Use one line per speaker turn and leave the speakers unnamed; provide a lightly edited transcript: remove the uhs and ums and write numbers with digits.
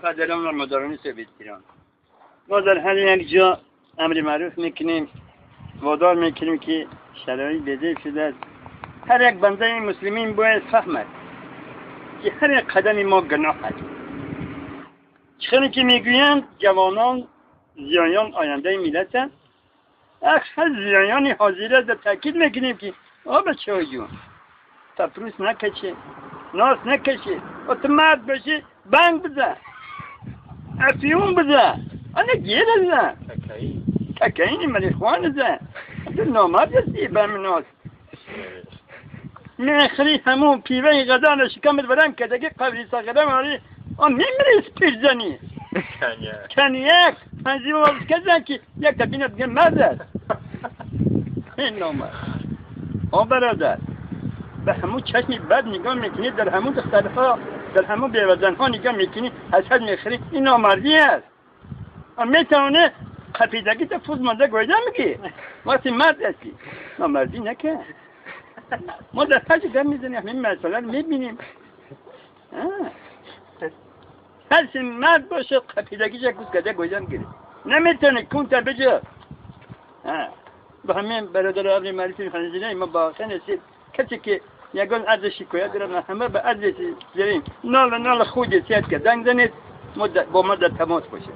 قدرم و مدارانی سویت ایران ما در هر یک جا امر معروف میکنیم وادار میکنیم که شرایط بده شده است. هر یک بنده مسلمین باید فهمد که هر یک قدم ما گناه است. چخونی که میگویند جوانان زیایان آینده ملت است. اکثر زیایان حاضر است. تاکید میکنیم که بچه های جون تپروس نکشه، ناس نکشه، اتمرد بشه، بنگ بزن، افیون بزن، آنه گیر بزن، تکایی ملیخوان بزن. تو نامرد هستی برم ناس میخری همون پیوه غذا شکمت برم که دیگه قبلی ساقرم آری آن میمری سپیش زنی کنیک پنزیم آبز کزن که یک تبینه بگه مرد است. این نامرد برادر به همون چشمی بد نگاه میکنی، در همون دخترها در همون بیوزنها نگاه میکنی، حسد میخری، این نامردی است. میتونه خفیدگی تا فوز مانده گویده میگی وقتی مرد هستی نامردی نکن. ما در هر جگر میزنیم همین مسئله رو میبینیم. هرچی مرد باشه خفیدگیش یک روز کده گویده میگیری نمیتونه کون تا بجا. با همین برادر عبری معرفی خانزینه ما با حسن هستید کسی که یگان عرض شکایت دارم همه به عرض زیرین نال خودی سیاد که دنگ زنید با ما در تماس باشه.